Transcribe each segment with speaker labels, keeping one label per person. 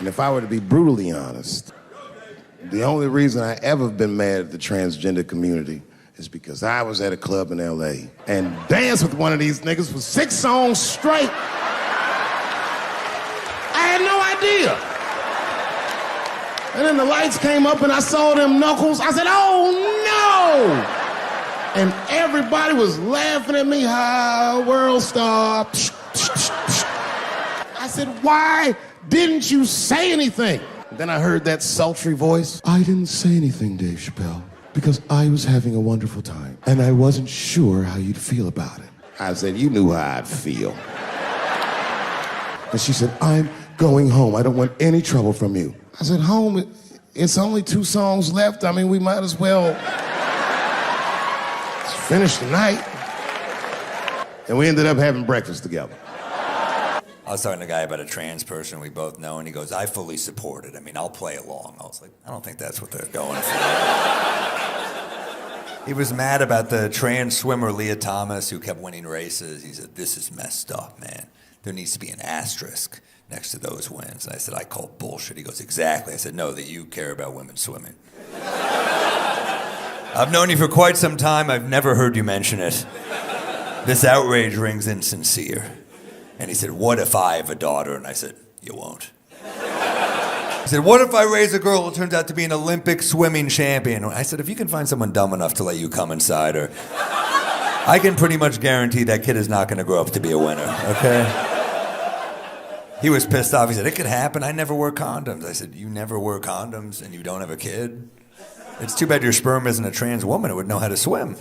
Speaker 1: And if I were to be brutally honest, the only reason I ever been mad at the transgender community is because I was at a club in LA and danced with one of these niggas for 6 songs straight. I had no idea. And then the lights came up and I saw them knuckles. I said, oh no! And everybody was laughing at me, hi, world star. I said, why didn't you say anything? Then I heard that sultry voice. I didn't say anything, Dave Chappelle, because I was having a wonderful time, and I wasn't sure how you'd feel about it. I said, you knew how I'd feel. And she said, I'm going home. I don't want any trouble from you. I said, home? It's only 2 songs left. I mean, we might as well finish the night. And we ended up having breakfast together.
Speaker 2: I was talking to a guy about a trans person we both know, and he goes, I fully support it. I mean, I'll play along. I was like, I don't think that's what they're going for. He was mad about the trans swimmer Leah Thomas who kept winning races. He said, this is messed up, man. There needs to be an asterisk next to those wins. And I said, I call bullshit. He goes, exactly. I said, no, that you care about women swimming. I've known you for quite some time. I've never heard you mention it. This outrage rings insincere. And he said, what if I have a daughter? And I said, you won't. He said, what if I raise a girl who turns out to be an Olympic swimming champion? I said, if you can find someone dumb enough to let you come inside her, I can pretty much guarantee that kid is not going to grow up to be a winner, okay? He was pissed off. He said, it could happen. I never wear condoms. I said, you never wear condoms and you don't have a kid? It's too bad your sperm isn't a trans woman who would know how to swim.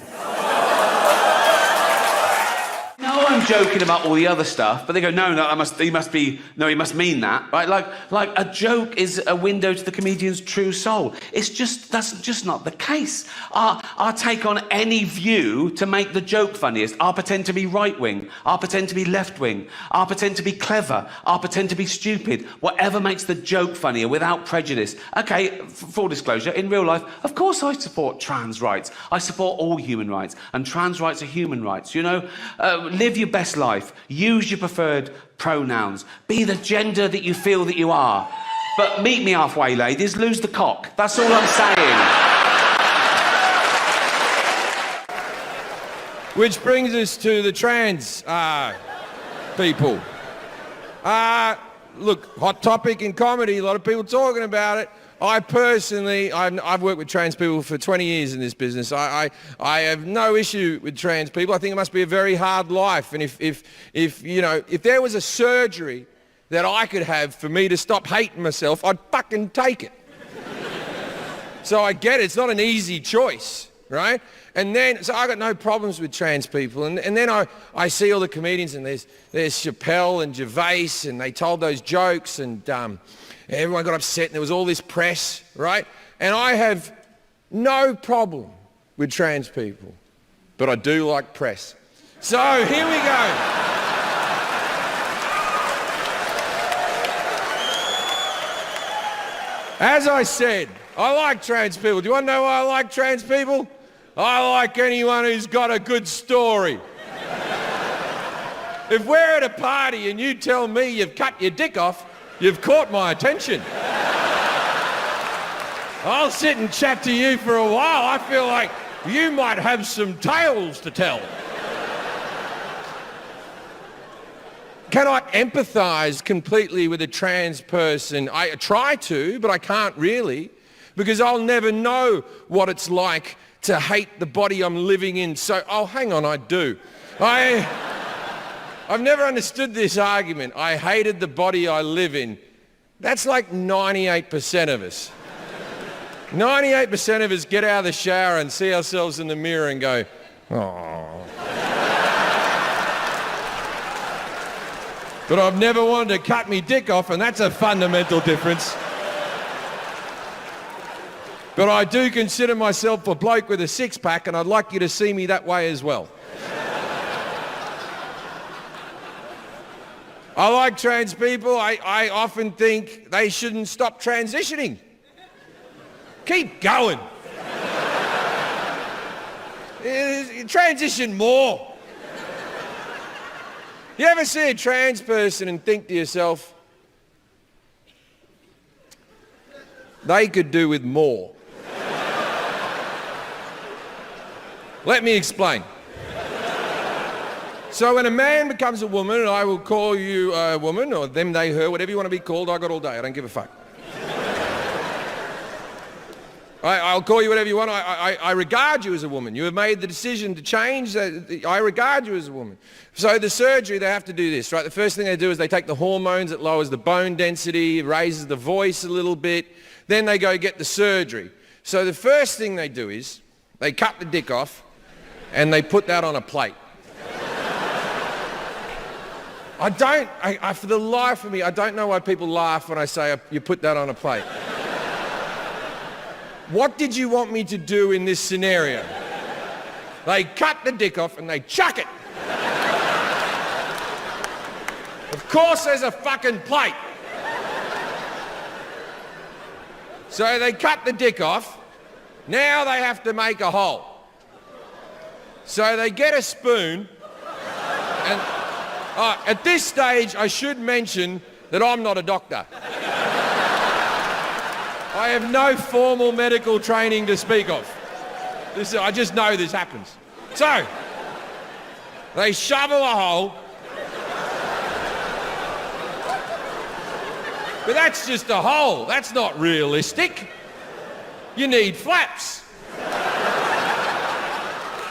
Speaker 3: I'm joking about all the other stuff, but they go, no, he must mean that, right? Like a joke is a window to the comedian's true soul. That's just not the case. I'll take on any view to make the joke funniest. I'll pretend to be right-wing. I'll pretend to be left-wing. I'll pretend to be clever. I'll pretend to be stupid. Whatever makes the joke funnier without prejudice. Okay, full disclosure, in real life, of course I support trans rights. I support all human rights, and trans rights are human rights, you know? Live your best life. Use your preferred pronouns. Be the gender that you feel that you are. But meet me halfway, ladies. Lose the cock. That's all I'm saying.
Speaker 4: Which brings us to the trans people. Look, hot topic in comedy. A lot of people talking about it. I personally, I've worked with trans people for 20 years in this business. I have no issue with trans people. I think it must be a very hard life. And if there was a surgery that I could have for me to stop hating myself, I'd fucking take it. So I get it. It's not an easy choice, right? And then, so I got no problems with trans people. And then I see all the comedians, and there's Chappelle and Gervais, and they told those jokes, and everyone got upset, and there was all this press, right? And I have no problem with trans people, but I do like press. So here we go. As I said, I like trans people. Do you want to know why I like trans people? I like anyone who's got a good story. If we're at a party and you tell me you've cut your dick off, you've caught my attention. I'll sit and chat to you for a while. I feel like you might have some tales to tell. Can I empathise completely with a trans person? I try to, but I can't really, because I'll never know what it's like to hate the body I'm living in. So, oh, hang on, I do. I've never understood this argument. I hated the body I live in. That's like 98% of us. 98% of us get out of the shower and see ourselves in the mirror and go, oh. But I've never wanted to cut me dick off, and that's a fundamental difference. But I do consider myself a bloke with a six-pack, and I'd like you to see me that way as well. I like trans people. I often think they shouldn't stop transitioning. Keep going. Transition more. You ever see a trans person and think to yourself, they could do with more. Let me explain. So when a man becomes a woman, and I will call you a woman, or them, they, her, whatever you want to be called, I got all day, I don't give a fuck. I'll call you whatever you want. I regard you as a woman. You have made the decision to change. I regard you as a woman. So the surgery, they have to do this, right? The first thing they do is they take the hormones. It lowers the bone density, raises the voice a little bit. Then they go get the surgery. So the first thing they do is they cut the dick off and they put that on a plate. For the life of me, I don't know why people laugh when I say you put that on a plate. What did you want me to do in this scenario? They cut the dick off and they chuck it. Of course there's a fucking plate. So they cut the dick off. Now they have to make a hole. So they get a spoon and at this stage I should mention that I'm not a doctor. I have no formal medical training to speak of. I just know this happens. So, they shovel a hole. But that's just a hole. That's not realistic. You need flaps.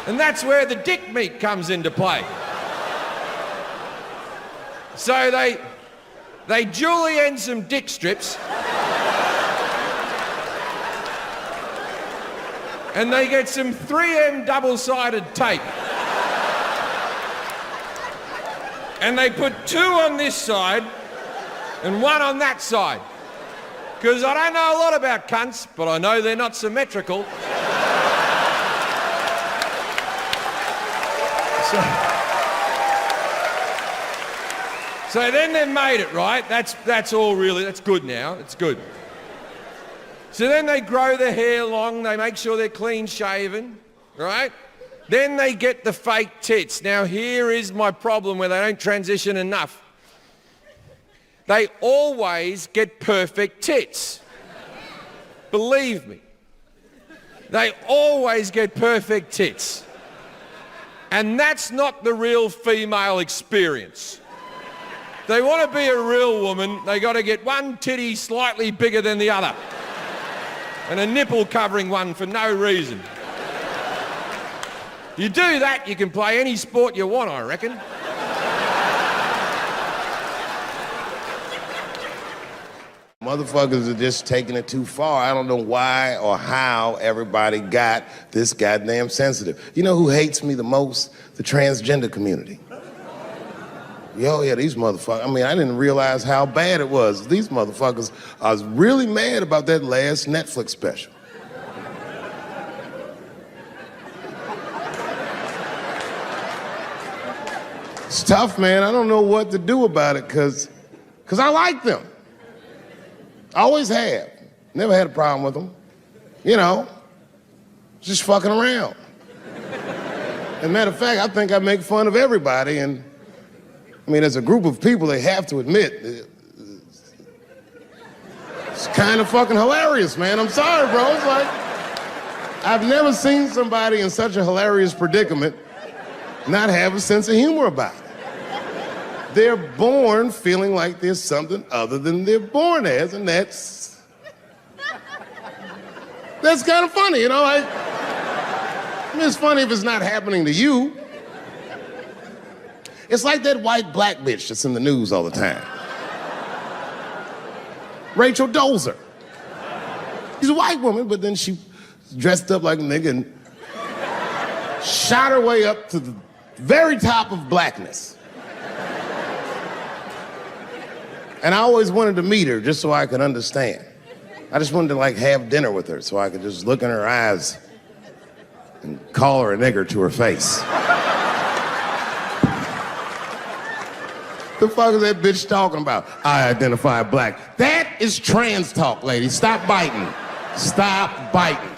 Speaker 4: And that's where the dick meat comes into play. So they julienne some dick strips. And they get some 3M double-sided tape. And they put 2 on this side and 1 on that side. Because I don't know a lot about cunts, but I know they're not symmetrical. So then they've made it, right? That's all really, that's good now, it's good. So then they grow their hair long, they make sure they're clean shaven, right? Then they get the fake tits. Now here is my problem where they don't transition enough. They always get perfect tits. Believe me. They always get perfect tits. And that's not the real female experience. If they want to be a real woman, they got to get one titty slightly bigger than the other. And a nipple covering one for no reason. You do that, you can play any sport you want, I reckon.
Speaker 1: Motherfuckers are just taking it too far. I don't know why or how everybody got this goddamn sensitive. You know who hates me the most? The transgender community. Yo, yeah, these motherfuckers, I mean, I didn't realize how bad it was. These motherfuckers, I was really mad about that last Netflix special. It's tough, man. I don't know what to do about it, because I like them. I always have. Never had a problem with them. You know, just fucking around. As a matter of fact, I think I make fun of everybody, and I mean, as a group of people, they have to admit, it's kind of fucking hilarious, man. I'm sorry, bro. It's like, I've never seen somebody in such a hilarious predicament not have a sense of humor about it. They're born feeling like there's something other than they're born as, and that's kind of funny, you know? I mean, it's funny if it's not happening to you. It's like that white black bitch that's in the news all the time. Rachel Dolezal. She's a white woman, but then she dressed up like a nigga and shot her way up to the very top of blackness. And I always wanted to meet her just so I could understand. I just wanted to like have dinner with her so I could just look in her eyes and call her a nigger to her face. The fuck is that bitch talking about? I identify black. That is trans talk, lady. Stop biting. Stop biting.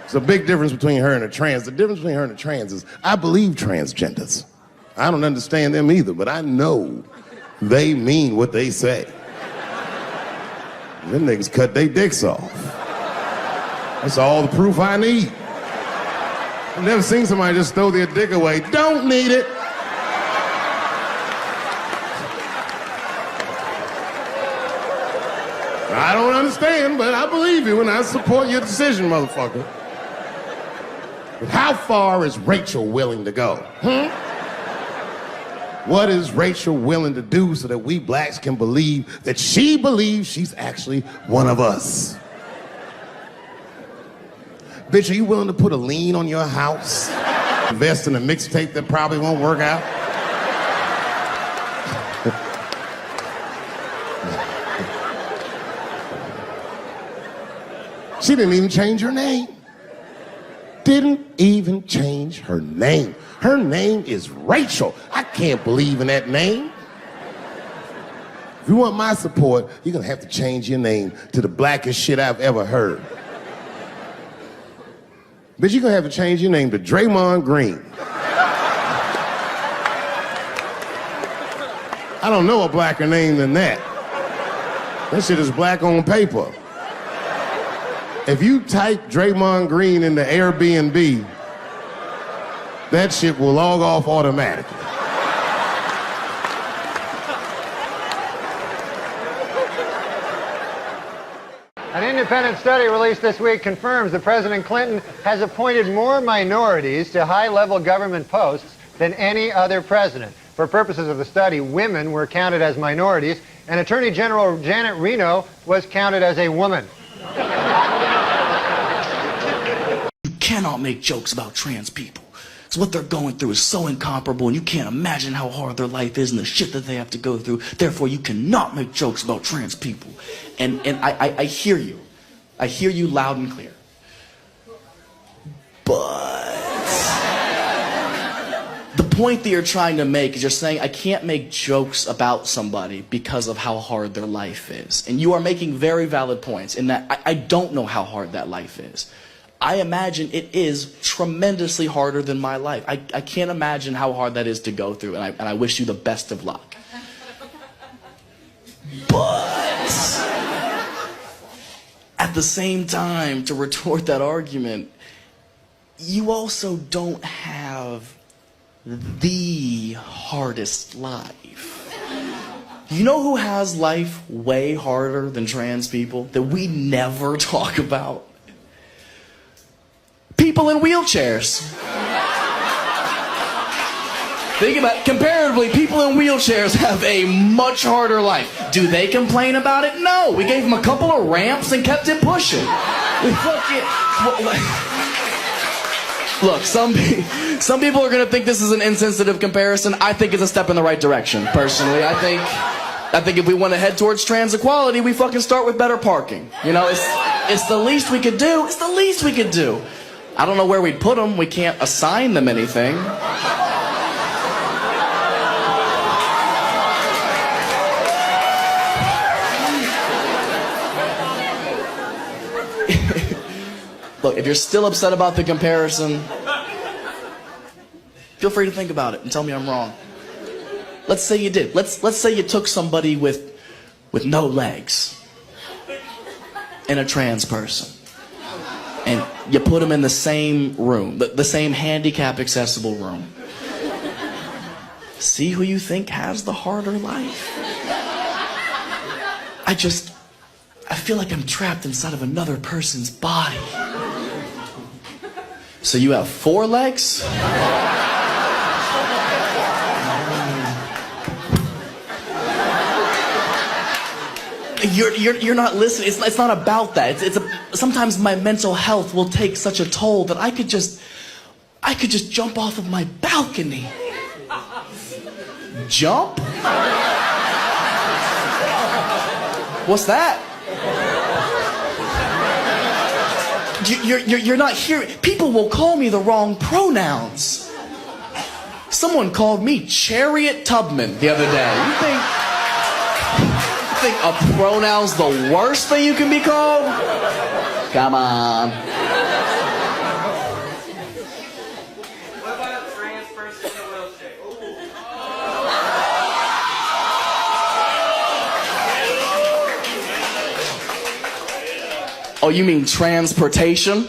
Speaker 1: There's a big difference between her and a trans. The difference between her and a trans is I believe transgenders. I don't understand them either, but I know they mean what they say. Them niggas cut their dicks off. That's all the proof I need. I've never seen somebody just throw their dick away. Don't need it. I don't understand, but I believe you and I support your decision, motherfucker. But how far is Rachel willing to go? What is Rachel willing to do so that we blacks can believe that she believes she's actually one of us? Bitch, are you willing to put a lien on your house? Invest in a mixtape that probably won't work out? She didn't even change her name. Didn't even change her name. Her name is Rachel. I can't believe in that name. If you want my support, you're gonna have to change your name to the blackest shit I've ever heard. Bitch, you're gonna have to change your name to Draymond Green. I don't know a blacker name than that. That shit is black on paper. If you type Draymond Green into Airbnb, that shit will log off automatically.
Speaker 5: An independent study released this week confirms that President Clinton has appointed more minorities to high-level government posts than any other president. For purposes of the study, women were counted as minorities, and Attorney General Janet Reno was counted as a woman.
Speaker 6: You cannot make jokes about trans people. So what they're going through is so incomparable, and you can't imagine how hard their life is and the shit that they have to go through. Therefore, you cannot make jokes about trans people. And I hear you. I hear you loud and clear. But the point that you're trying to make is you're saying, I can't make jokes about somebody because of how hard their life is. And you are making very valid points in that I don't know how hard that life is. I imagine it is tremendously harder than my life. I can't imagine how hard that is to go through, and I wish you the best of luck. But at the same time, to retort that argument, you also don't have the hardest life. You know who has life way harder than trans people that we never talk about? People in wheelchairs. Think about it. Comparatively, people in wheelchairs have a much harder life. Do they complain about it? No. We gave them a couple of ramps and kept it pushing. We Look, some people are going to think this is an insensitive comparison. I think it's a step in the right direction, personally. I think if we want to head towards trans equality, we fucking start with better parking. You know, it's the least we could do. It's the least we could do. I don't know where we'd put them. We can't assign them anything. Look, if you're still upset about the comparison, feel free to think about it and tell me I'm wrong. Let's say you did. Let's say you took somebody with no legs and a trans person, and you put them in the same room, the same handicap accessible room. See who you think has the harder life? I feel like I'm trapped inside of another person's body. So you have 4 legs? You're not listening. It's not about that. Sometimes my mental health will take such a toll that I could just jump off of my balcony. Jump? What's that? You're not hearing. People will call me the wrong pronouns. Someone called me Chariot Tubman the other day. You think a pronoun's the worst thing you can be called? Come on.
Speaker 7: What about a trans person in a wheelchair?
Speaker 6: Oh, you mean transportation?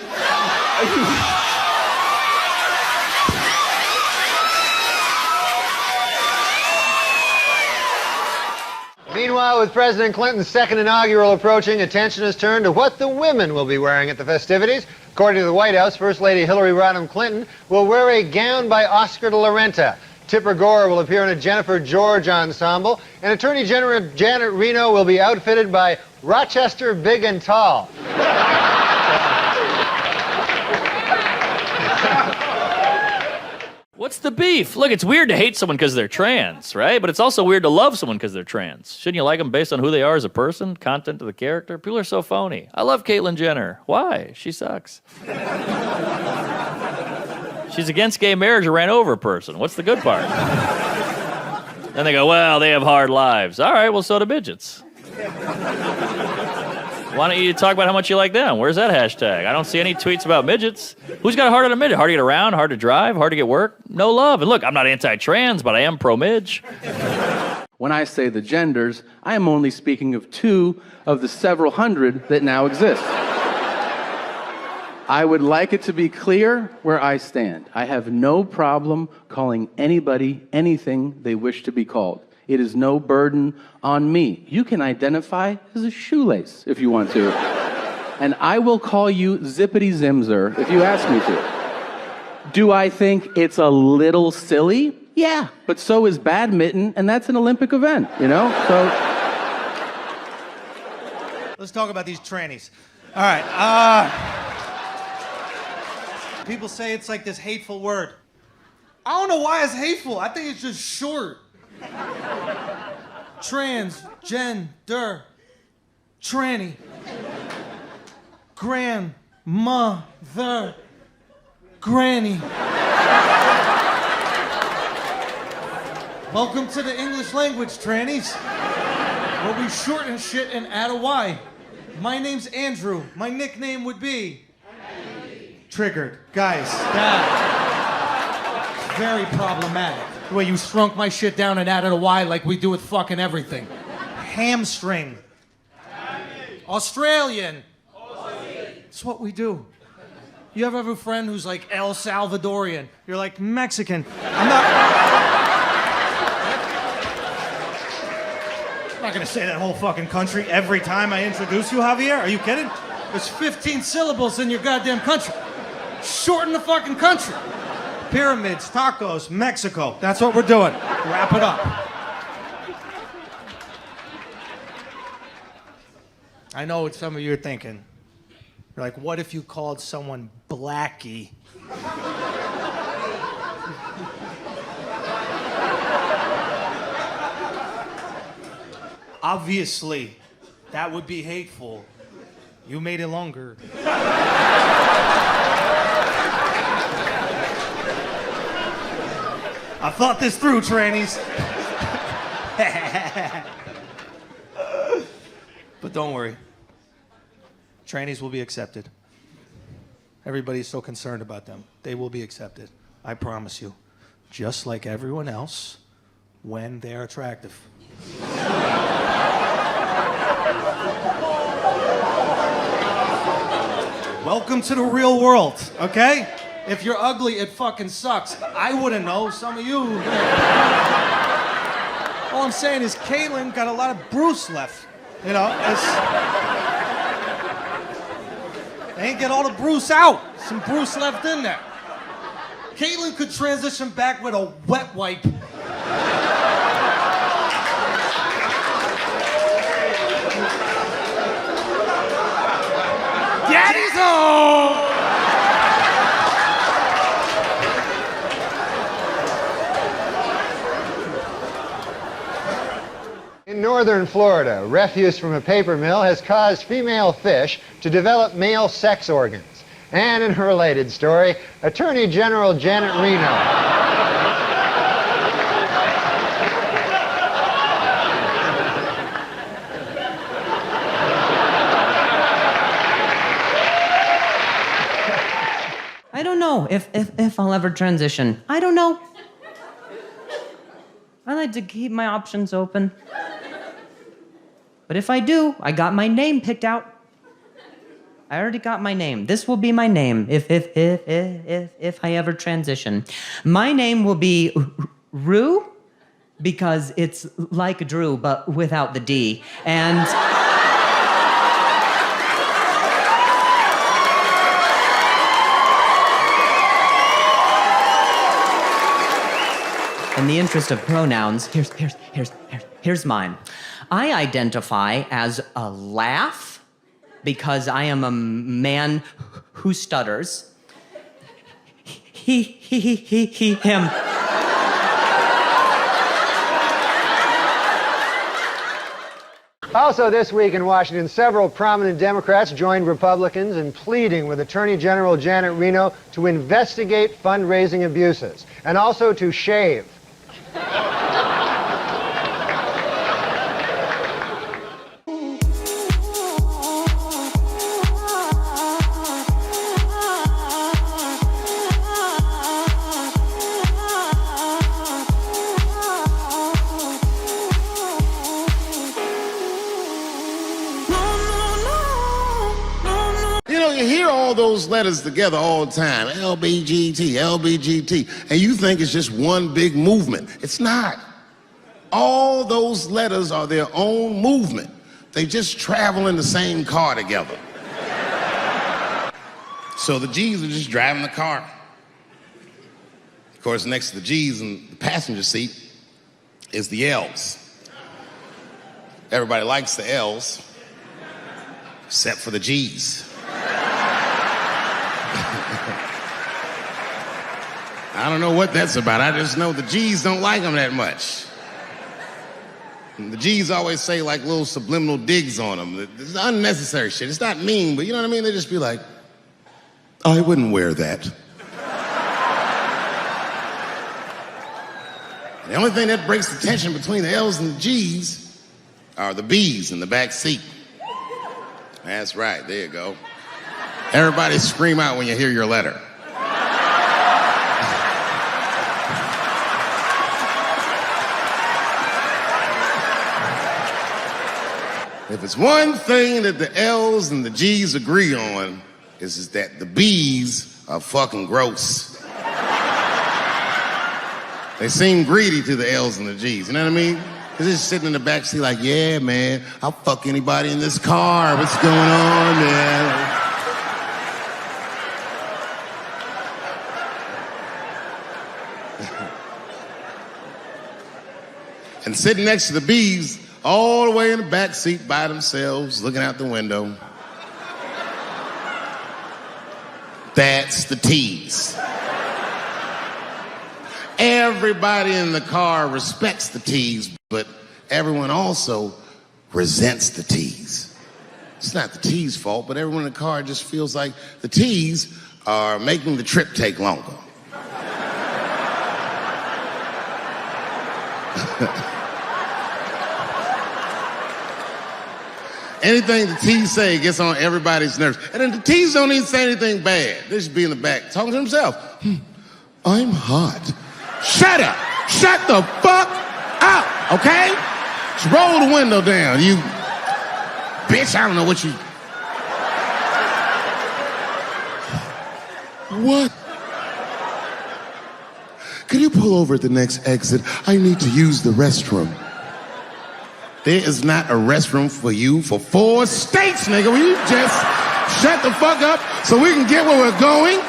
Speaker 5: Meanwhile, with President Clinton's second inaugural approaching, attention has turned to what the women will be wearing at the festivities. According to the White House, First Lady Hillary Rodham Clinton will wear a gown by Oscar de la Renta. Tipper Gore will appear in a Jennifer George ensemble, and Attorney General Janet Reno will be outfitted by Rochester Big and Tall.
Speaker 8: What's the beef? Look, it's weird to hate someone because they're trans, right? But it's also weird to love someone because they're trans. Shouldn't you like them based on who they are as a person, content of the character? People are so phony. I love Caitlyn Jenner. Why? She sucks. She's against gay marriage or ran over a person. What's the good part? Then they go, well, they have hard lives. All right, well, so do midgets. Why don't you talk about how much you like them? Where's that hashtag? I don't see any tweets about midgets. Who's got a hard on a midget? Hard to get around, hard to drive, hard to get work? No love. And look, I'm not anti-trans, but I am pro-midge.
Speaker 9: When I say the genders, I am only speaking of 2 of the several hundred that now exist. I would like it to be clear where I stand. I have no problem calling anybody anything they wish to be called. It is no burden on me. You can identify as a shoelace if you want to. And I will call you Zippity Zimzer if you ask me to. Do I think it's a little silly? Yeah, but so is badminton, and that's an Olympic event, you know? So
Speaker 10: let's talk about these trannies. All right. People say it's like this hateful word. I don't know why it's hateful. I think it's just short. Transgender. Tranny. Grandmother. Granny. Welcome to the English language, trannies. Where we shorten shit and add a Y. My name's Andrew. My nickname would be... Triggered. Guys, that very problematic. The way you shrunk my shit down and added a Y like we do with fucking everything. Hamstring. Australian. It's what we do. You ever have a friend who's like El Salvadorian? You're like Mexican. I'm not gonna say that whole fucking country every time I introduce you, Javier. Are you kidding? There's 15 syllables in your goddamn country. Shorten the fucking country. Pyramids, tacos, Mexico. That's what we're doing. Wrap it up. I know what some of you are thinking. You're like, what if you called someone Blackie? Obviously, that would be hateful. You made it longer. I thought this through, trannies. But don't worry. Trannies will be accepted. Everybody's so concerned about them. They will be accepted. I promise you. Just like everyone else, when they're attractive. Welcome to the real world, okay? If you're ugly, it fucking sucks. I wouldn't know, some of you. All I'm saying is Caitlyn got a lot of Bruce left. You know, they ain't get all the Bruce out. Some Bruce left in there. Caitlyn could transition back with a wet wipe. Daddy's home!
Speaker 5: In northern Florida, refuse from a paper mill has caused female fish to develop male sex organs. And in a related story, Attorney General Janet Reno.
Speaker 11: I don't know if I'll ever transition. I don't know. I like to keep my options open. But if I do, I got my name picked out. I already got my name. This will be my name if I ever transition. My name will be Rue because it's like Drew but without the D. And in the interest of pronouns, here's mine. I identify as a laugh because I am a man who stutters. He, him.
Speaker 5: Also this week in Washington, several prominent Democrats joined Republicans in pleading with Attorney General Janet Reno to investigate fundraising abuses and also to shave.
Speaker 1: You hear all those letters together all the time, LBGT, LBGT, and you think it's just one big movement. It's not. All those letters are their own movement. They just travel in the same car together. So the G's are just driving the car. Of course, next to the G's in the passenger seat is the L's. Everybody likes the L's, except for the G's. I don't know what that's about. I just know the G's don't like them that much. And the G's always say like little subliminal digs on them. It's unnecessary shit. It's not mean, but you know what I mean? They just be like, I wouldn't wear that. The only thing that breaks the tension between the L's and the G's are the B's in the back seat. That's right, there you go. Everybody scream out when you hear your letter. If it's one thing that the L's and the G's agree on, is that the B's are fucking gross. They seem greedy to the L's and the G's, you know what I mean? They're just sitting in the back seat like, yeah, man, I'll fuck anybody in this car. What's going on, man? And sitting next to the B's, all the way in the back seat by themselves, looking out the window. That's the T's. Everybody in the car respects the T's, but everyone also resents the T's. It's not the T's' fault, but everyone in the car just feels like the T's are making the trip take longer. Anything the T's say gets on everybody's nerves. And then the T's don't even say anything bad. They just be in the back talking to themselves. I'm hot. Shut up. Shut the fuck up, okay? Just roll the window down, you bitch. I don't know what you... What? Can you pull over at the next exit? I need to use the restroom. There is not a restroom for you for 4 states, nigga. Will you just shut the fuck up so we can get where we're going?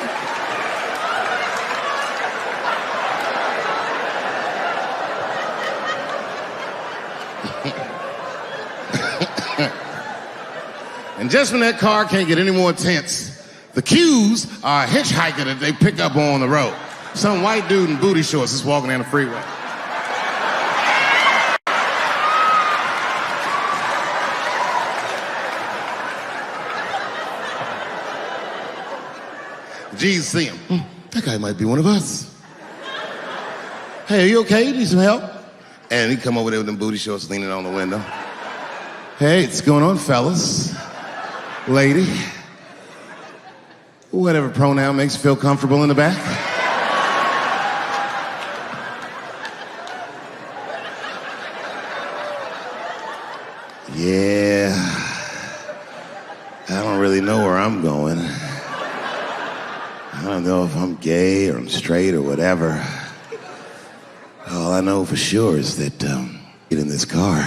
Speaker 1: And just when that car can't get any more tense, the Q's are a hitchhiker that they pick up on the road. Some white dude in booty shorts is walking down the freeway. G's see him. That guy might be one of us. Hey, are you okay? Need some help? And he come over there with them booty shorts leaning on the window. Hey, what's going on, fellas? Lady. Whatever pronoun makes you feel comfortable in the back. Yeah. I don't don't really know where I'm going. I don't know if I'm gay or I'm straight or whatever. All I know for sure is that get in this car.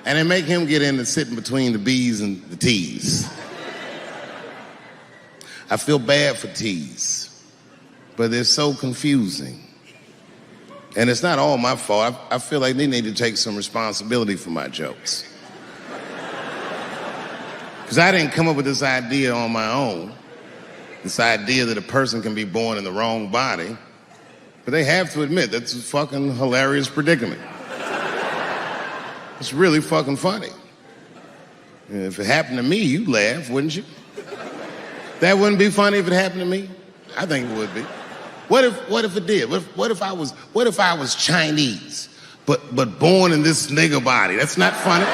Speaker 1: And they make him get in and sit in between the B's and the T's. I feel bad for T's, but they're so confusing. And it's not all my fault. I feel like they need to take some responsibility for my jokes. Because I didn't come up with this idea on my own. This idea that a person can be born in the wrong body. But they have to admit, that's a fucking hilarious predicament. It's really fucking funny. If it happened to me, you'd laugh, wouldn't you? That wouldn't be funny if it happened to me? I think it would be. What if it did? What if I was Chinese, but born in this nigger body? That's not funny.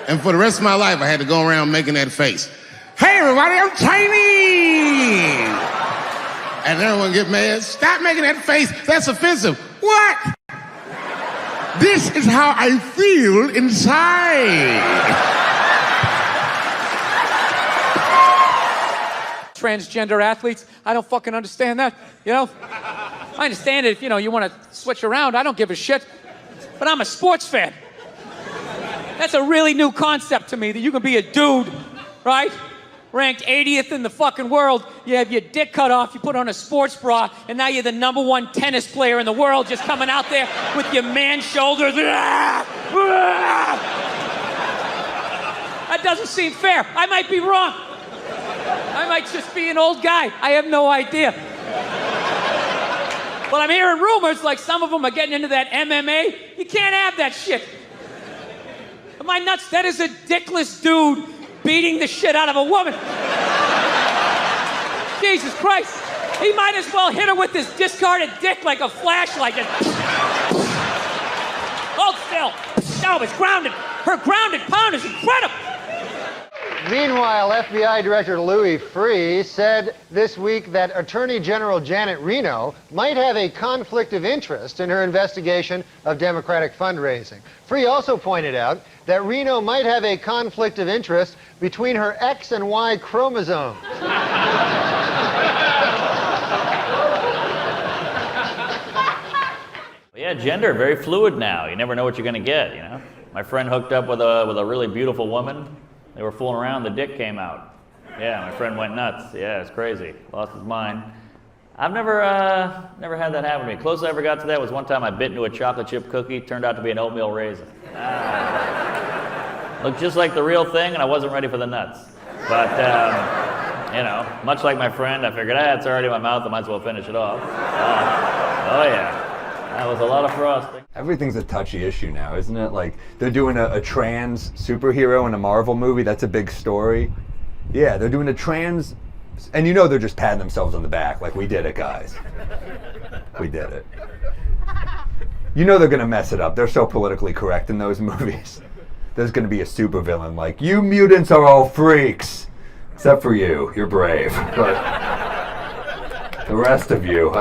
Speaker 1: And for the rest of my life, I had to go around making that face. Hey everybody, I'm Chinese! And everyone get mad. Stop making that face. That's offensive. What? This is how I feel inside.
Speaker 12: Transgender athletes, I don't fucking understand that, you know? I understand it if, you want to switch around. I don't give a shit. But I'm a sports fan. That's a really new concept to me, that you can be a dude, right? Ranked 80th in the fucking world, you have your dick cut off, you put on a sports bra, and now you're the #1 tennis player in the world, just coming out there with your man shoulders. That doesn't seem fair. I might be wrong. I might just be an old guy. I have no idea. But I'm hearing rumors like some of them are getting into that MMA. You can't have that shit. Am I nuts? That is a dickless dude beating the shit out of a woman. Jesus Christ. He might as well hit her with his discarded dick like a flashlight. Just hold still. No, it's grounded. Her grounded pound is incredible.
Speaker 5: Meanwhile, FBI Director Louis Freeh said this week that Attorney General Janet Reno might have a conflict of interest in her investigation of Democratic fundraising. Freeh also pointed out that Reno might have a conflict of interest between her X and Y chromosomes.
Speaker 8: Yeah, gender, very fluid now. You never know what you're going to get, you know? My friend hooked up with a really beautiful woman. They were fooling around, the dick came out. Yeah, my friend went nuts. Yeah, it's crazy. Lost his mind. I've never had that happen to me. Closest I ever got to that was one time I bit into a chocolate chip cookie, turned out to be an oatmeal raisin. Looked just like the real thing, and I wasn't ready for the nuts. But, much like my friend, I figured, it's already in my mouth, I might as well finish it off. Oh yeah. That was a lot of frosting.
Speaker 13: Everything's a touchy issue now, isn't it? Like, they're doing a trans superhero in a Marvel movie. That's a big story. Yeah, they're doing a trans... And they're just patting themselves on the back. Like, we did it, guys. We did it. They're going to mess it up. They're so politically correct in those movies. There's going to be a supervillain like, you mutants are all freaks. Except for you. You're brave. But the rest of you,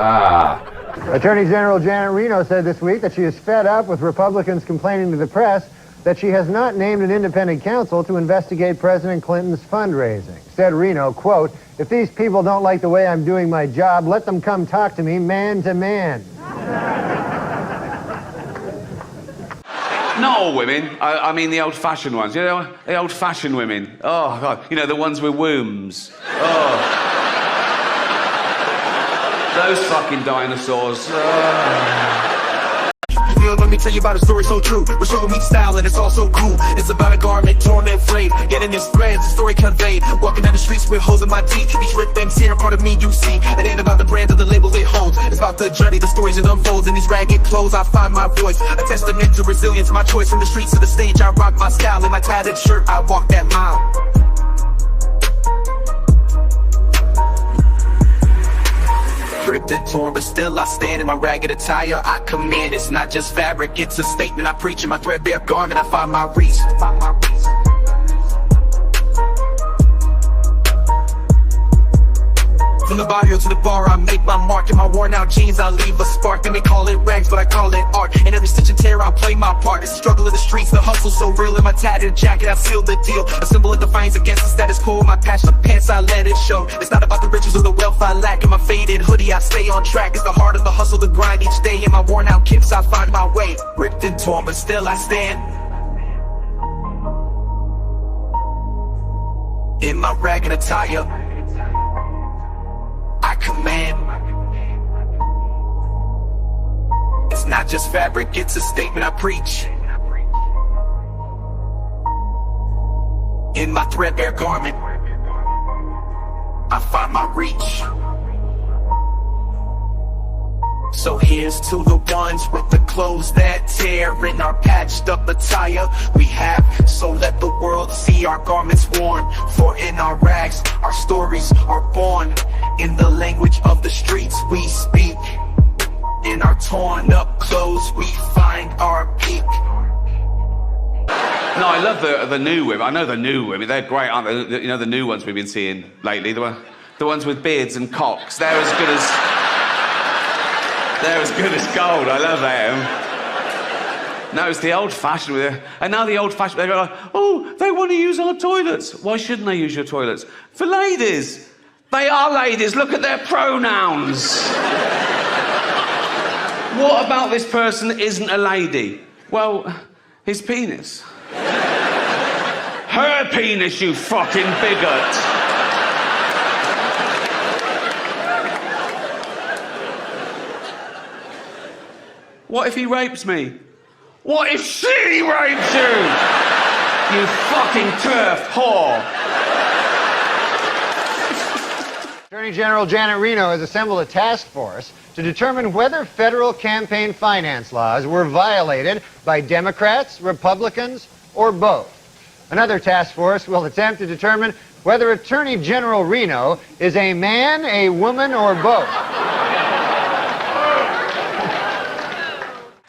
Speaker 5: Attorney General Janet Reno said this week that she is fed up with Republicans complaining to the press that she has not named an independent counsel to investigate President Clinton's fundraising. Said Reno, quote, "If these people don't like the way I'm doing my job, let them come talk to me man to man."
Speaker 3: Not all women. I mean the old-fashioned ones. The old-fashioned women. Oh, God. The ones with wombs. Oh. Those fucking dinosaurs.
Speaker 14: Let me tell you about a story so true. We're showing me style and it's all so cool. It's about a garment torn and frayed, getting his threads, the story conveyed. Walking down the streets with holes in my teeth. Each rip things here, part of me you see. It ain't about the brand or the label it holds. It's about the journey, the stories it unfolds. In these ragged clothes I find my voice, a testament to resilience. My choice from the streets to the stage, I rock my style. In my tattered shirt, I walk that mile. Ripped and torn, but still I stand in my ragged attire. I command, it's not just fabric, it's a statement. I preach in my threadbare garment, I find my reason. From the barrio to the bar, I make my mark. In my worn out jeans, I leave a spark. They may call it rags, but I call it art. In every stitch and tear, I play my part. It's the struggle of the streets, the hustle so real. In my tattered jacket, I seal the deal. A symbol of defiance against the status quo. My passion of pants, I let it show. It's not about the riches or the wealth I lack. In my faded hoodie, I stay on track. It's the heart of the hustle, the grind each day. In my worn out kicks, I find my way. Ripped and torn, but still I stand. In my ragged attire, I command. It's not just fabric, it's a statement I preach. In my threadbare garment, I find my reach. So here's to the ones with the clothes that tear. In our patched up attire we have, so let the world see our garments worn. For in our rags, our stories are born. In the language of the streets we speak. In our torn up clothes we find our peak.
Speaker 3: No, I love the new women. I know the new women. They're great, aren't they? You know, the new ones we've been seeing lately. The ones with beards and cocks. They're as good as gold. I love them. No, it's the old-fashioned with it. And now the old-fashioned, they go like, oh, they want to use our toilets. Why shouldn't they use your toilets? For ladies. They are ladies. Look at their pronouns. What about this person isn't a lady? Well, his penis. Her penis, you fucking bigot. What if he rapes me? What if she rapes you? You fucking turf whore.
Speaker 5: Attorney General Janet Reno has assembled a task force to determine whether federal campaign finance laws were violated by Democrats, Republicans, or both. Another task force will attempt to determine whether Attorney General Reno is a man, a woman, or both.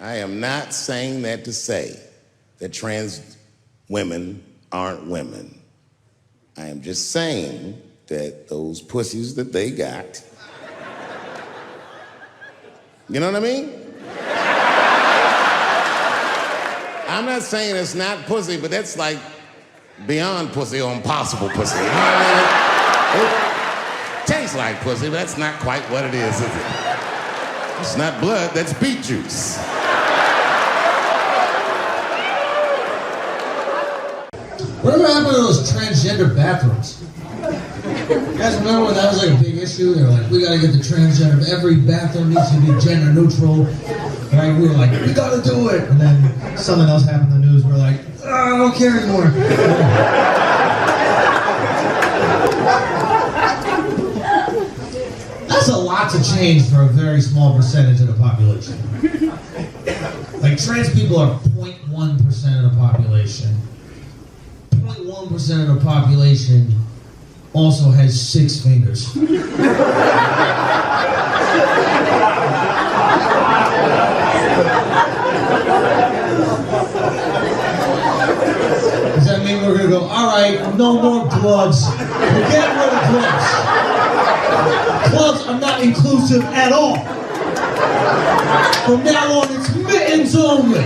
Speaker 1: I am not saying that to say that trans women aren't women. I am just saying that those pussies that they got, you know what I mean? I'm not saying it's not pussy, but that's like beyond pussy or impossible pussy. You know what I mean? It tastes like pussy, but that's not quite what it is it? It's not blood, that's beet juice.
Speaker 15: Whatever happened to those transgender bathrooms? You guys remember when that was like a big issue? They were like, we gotta get the transgender, every bathroom needs to be gender neutral. Right? We were like, we gotta do it. And then something else happened in the news, we're like, oh, I don't care anymore. That's a lot to change for a very small percentage of the population. Like trans people are 0.1% of the population. 0.1% of the population also has 6 fingers. Does that mean we're gonna go, all right, no more gloves. We're getting rid of gloves. Gloves are not inclusive at all. From now on, it's mittens only.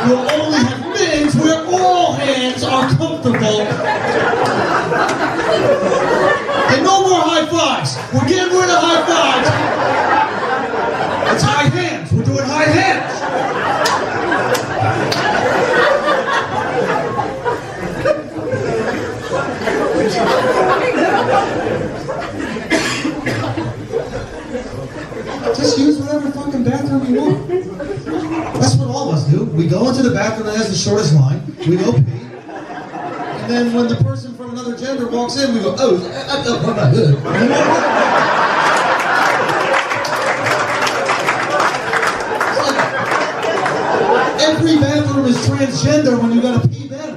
Speaker 15: You'll only have mittens where all hands are comfortable. And no more high fives. We're getting rid of high fives. It's high hands. We're doing high hands. Just use whatever fucking bathroom you want. That's what all of us do. We go into the bathroom that has the shortest line, we go pee, and then when the person from another gender walks in, we go, oh, I'm not good. Every bathroom is transgender when you gotta pee back.